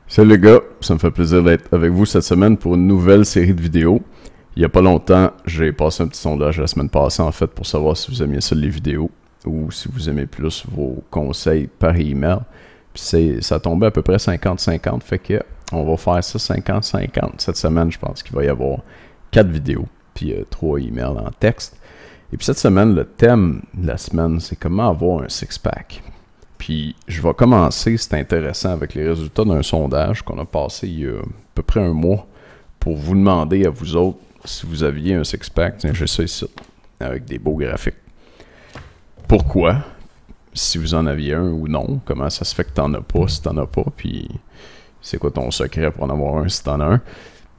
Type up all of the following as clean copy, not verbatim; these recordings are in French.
Salut les gars, ça me fait plaisir d'être avec vous cette semaine pour une nouvelle série de vidéos. Il n'y a pas longtemps, j'ai passé un petit sondage la semaine passée en fait pour savoir si vous aimiez ça les vidéos ou si vous aimez plus vos conseils par email. Puis ça tombait à peu près 50-50, fait que on va faire ça 50-50. Cette semaine, je pense qu'il va y avoir 4 vidéos, puis 3 emails en texte. Et puis cette semaine, le thème de la semaine, c'est comment avoir un six-pack. Puis je vais commencer, c'est intéressant, avec les résultats d'un sondage qu'on a passé il y a à peu près un mois pour vous demander à vous autres si vous aviez un six-pack. Tiens, j'ai ça ici, avec des beaux graphiques. Pourquoi? Si vous en aviez un ou non. Comment ça se fait que t'en as pas si t'en as pas? Puis c'est quoi ton secret pour en avoir un si t'en as un?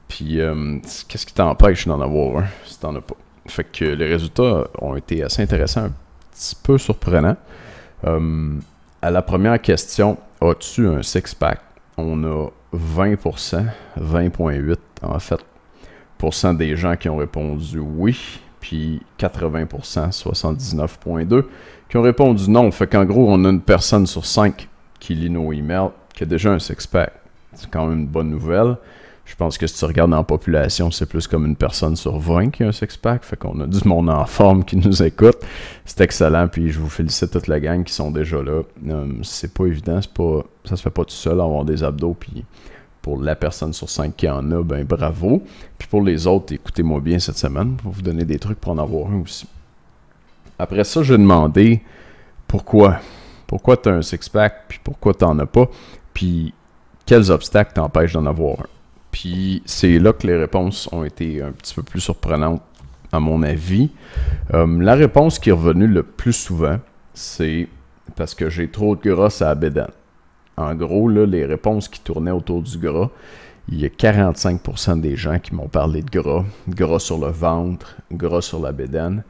Puis qu'est-ce qui t'empêche d'en avoir un si t'en as pas? Fait que les résultats ont été assez intéressants, un petit peu surprenants. À la première question, as-tu un six-pack? On a 20%, 20,8% en fait, des gens qui ont répondu oui, puis 80%, 79,2% qui ont répondu non. Fait qu'en gros, on a une personne sur 5 qui lit nos emails qui a déjà un six-pack. C'est quand même une bonne nouvelle. Je pense que si tu regardes dans la population, c'est plus comme une personne sur 20 qui a un six-pack. Fait qu'on a du monde en forme qui nous écoute. C'est excellent, puis je vous félicite toute la gang qui sont déjà là. C'est pas évident, ça se fait pas tout seul avoir des abdos, puis pour la personne sur 5 qui en a, ben bravo. Puis pour les autres, écoutez-moi bien cette semaine pour vous donner des trucs pour en avoir un aussi. Après ça, j'ai demandé pourquoi. Pourquoi tu as un six-pack, puis pourquoi tu n'en as pas, puis quels obstacles t'empêchent d'en avoir un. Puis c'est là que les réponses ont été un petit peu plus surprenantes, à mon avis. La réponse qui est revenue le plus souvent, c'est parce que j'ai trop de gras à la bédaine. En gros, là, les réponses qui tournaient autour du gras, il y a 45% des gens qui m'ont parlé de gras sur le ventre, gras sur la bédaine,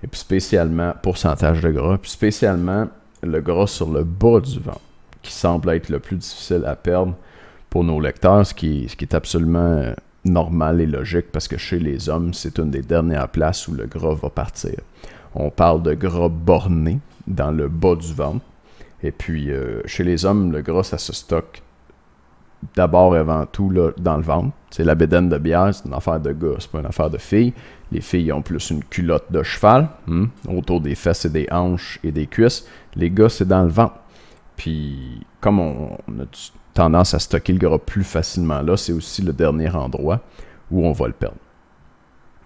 et puis spécialement, pourcentage de gras, puis spécialement le gras sur le bas du ventre, qui semble être le plus difficile à perdre pour nos lecteurs, ce qui est absolument normal et logique, parce que chez les hommes, c'est une des dernières places où le gras va partir. On parle de gras borné dans le bas du ventre, et puis chez les hommes, le gras, ça se stocke d'abord et avant tout là, dans le ventre. C'est la bédaine de bière, c'est une affaire de gars, c'est pas une affaire de filles. Les filles ont plus une culotte de cheval, autour des fesses et des hanches et des cuisses. Les gars, c'est dans le ventre. Puis, comme on a tendance à stocker le gras plus facilement là, c'est aussi le dernier endroit où on va le perdre.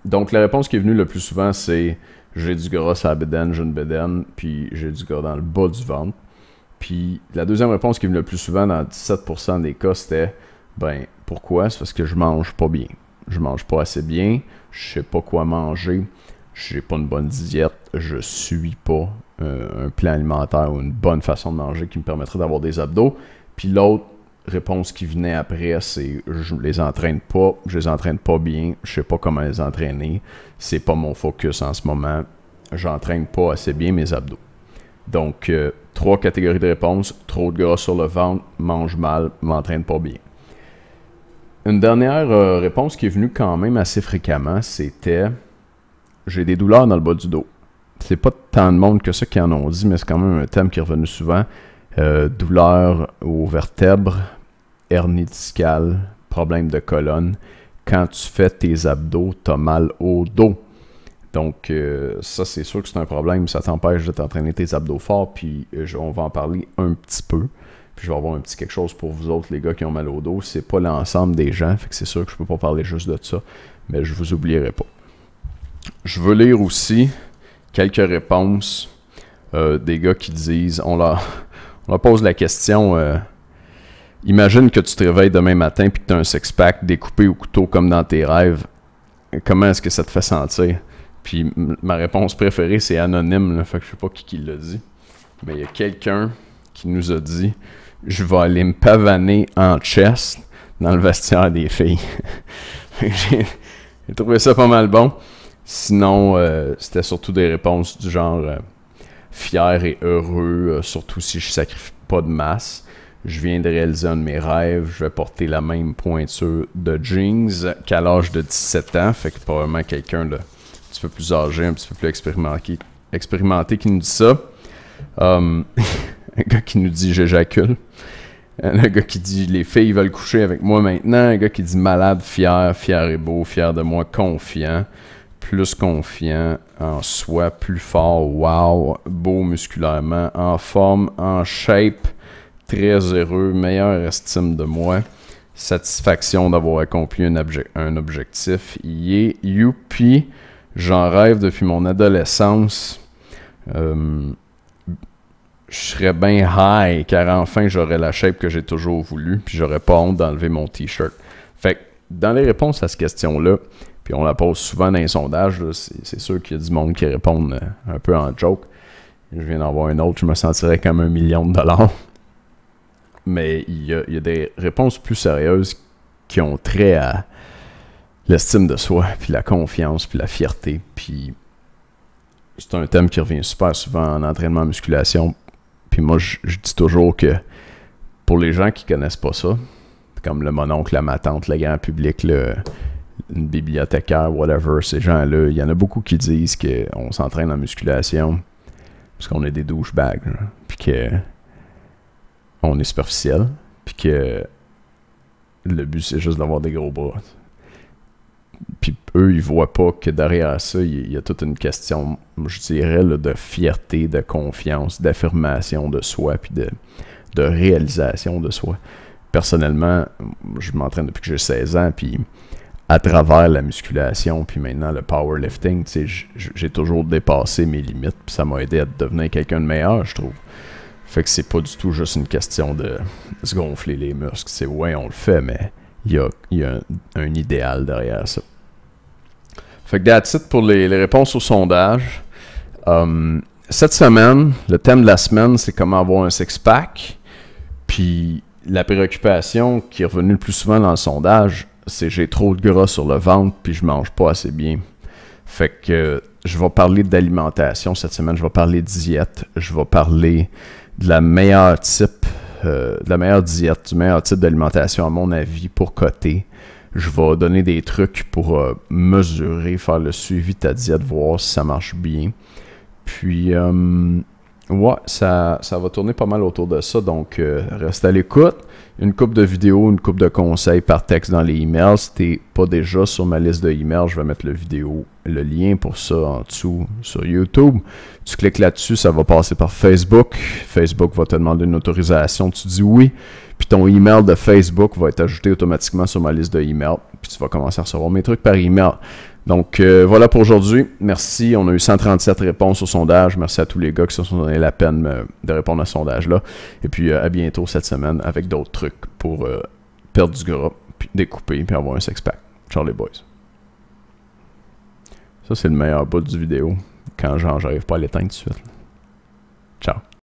Donc, la réponse qui est venue le plus souvent, c'est j'ai du gras sur la bédaine, j'ai une bédaine, puis j'ai du gras dans le bas du ventre. Puis, la deuxième réponse qui est venue le plus souvent, dans 17% des cas, c'était ben, pourquoi? C'est parce que je mange pas bien. Je mange pas assez bien, je sais pas quoi manger, j'ai pas une bonne diète, je suis pas un plan alimentaire ou une bonne façon de manger qui me permettrait d'avoir des abdos. Puis l'autre réponse qui venait après, c'est je les entraîne pas, je les entraîne pas bien, je sais pas comment les entraîner, c'est pas mon focus en ce moment, j'entraîne pas assez bien mes abdos. Donc, 3 catégories de réponses, trop de gras sur le ventre, mange mal, m'entraîne pas bien. Une dernière réponse qui est venue quand même assez fréquemment, c'était j'ai des douleurs dans le bas du dos. C'est pas tant de monde que ça qui en ont dit, mais c'est quand même un thème qui est revenu souvent. Douleurs aux vertèbres, hernie discale, problème de colonne. Quand tu fais tes abdos, tu as mal au dos. Donc, ça, c'est sûr que c'est un problème. Ça t'empêche de t'entraîner tes abdos forts. Puis, on va en parler un petit peu. Puis, je vais avoir un petit quelque chose pour vous autres, les gars qui ont mal au dos. C'est pas l'ensemble des gens. Fait que c'est sûr que je peux pas parler juste de ça. Mais je vous oublierai pas. Je veux lire aussi quelques réponses des gars qui disent, on leur pose la question, imagine que tu te réveilles demain matin et que tu as un six-pack découpé au couteau comme dans tes rêves. Comment est-ce que ça te fait sentir? Puis ma réponse préférée, c'est anonyme, là, fait que je sais pas qui l'a dit. Mais il y a quelqu'un qui nous a dit, je vais aller me pavaner en chest dans le vestiaire des filles. J'ai trouvé ça pas mal bon. Sinon, c'était surtout des réponses du genre fier et heureux, surtout si je sacrifie pas de masse. Je viens de réaliser un de mes rêves, je vais porter la même pointure de jeans qu'à l'âge de 17 ans. Fait que probablement quelqu'un de un petit peu plus âgé, un petit peu plus expérimenté qui nous dit ça. Un gars qui nous dit j'éjacule. Un gars qui dit les filles veulent coucher avec moi maintenant. Un gars qui dit malade, fier, fier et beau, fier de moi, confiant, plus confiant en soi, plus fort, wow, beau musculairement, en forme, en shape, très heureux, meilleure estime de moi, satisfaction d'avoir accompli un objectif. Yeah, youpi, j'en rêve depuis mon adolescence. Je serais bien high car enfin j'aurais la shape que j'ai toujours voulu, puis j'aurais pas honte d'enlever mon t-shirt. Fait que dans les réponses à cette question-là, puis on la pose souvent dans les sondages, c'est sûr qu'il y a du monde qui répond un peu en joke. Je viens d'en voir un autre, je me sentirais comme $1 million. Mais il y a des réponses plus sérieuses qui ont trait à l'estime de soi, puis la confiance, puis la fierté. Puis c'est un thème qui revient super souvent en entraînement en musculation. Puis moi, je dis toujours que pour les gens qui connaissent pas ça, comme le mononcle, la matante, le grand public, une bibliothécaire, whatever, ces gens-là, il y en a beaucoup qui disent qu'on s'entraîne en musculation parce qu'on est des douchebags, puis qu'on est superficiel, puis que le but, c'est juste d'avoir des gros bras. Puis eux, ils voient pas que derrière ça, il y a toute une question, je dirais, là, de fierté, de confiance, d'affirmation de soi, puis de réalisation de soi. Personnellement, je m'entraîne depuis que j'ai 16 ans, puis à travers la musculation, puis maintenant le powerlifting, tu sais, j'ai toujours dépassé mes limites, puis ça m'a aidé à devenir quelqu'un de meilleur, je trouve. Fait que c'est pas du tout juste une question de se gonfler les muscles. C'est ouais, on le fait, mais il y a un idéal derrière ça. Fait que that's it pour les réponses au sondage. Cette semaine, le thème de la semaine, c'est comment avoir un six-pack. Puis la préoccupation qui est revenue le plus souvent dans le sondage, c'est j'ai trop de gras sur le ventre puis je mange pas assez bien. Fait que je vais parler d'alimentation cette semaine, je vais parler de diète, je vais parler de la meilleure diète, du meilleur type d'alimentation à mon avis pour coter. Je vais donner des trucs pour mesurer, faire le suivi de ta diète, voir si ça marche bien. Puis, ouais, ça va tourner pas mal autour de ça, donc reste à l'écoute. Une couple de vidéos, une couple de conseils par texte dans les emails. Si t'es pas déjà sur ma liste de emails, je vais mettre le lien pour ça en dessous sur YouTube. Tu cliques là-dessus, ça va passer par Facebook. Facebook va te demander une autorisation, tu dis oui. Puis ton email de Facebook va être ajouté automatiquement sur ma liste de emails. Puis tu vas commencer à recevoir mes trucs par email. Donc voilà pour aujourd'hui. Merci. On a eu 137 réponses au sondage. Merci à tous les gars qui se sont donné la peine de répondre à ce sondage-là. Et puis à bientôt cette semaine avec d'autres trucs pour perdre du gras, puis découper, puis avoir un six-pack. Ciao les boys. Ça, c'est le meilleur bout du vidéo quand j'arrive pas à l'éteindre tout de suite. Ciao.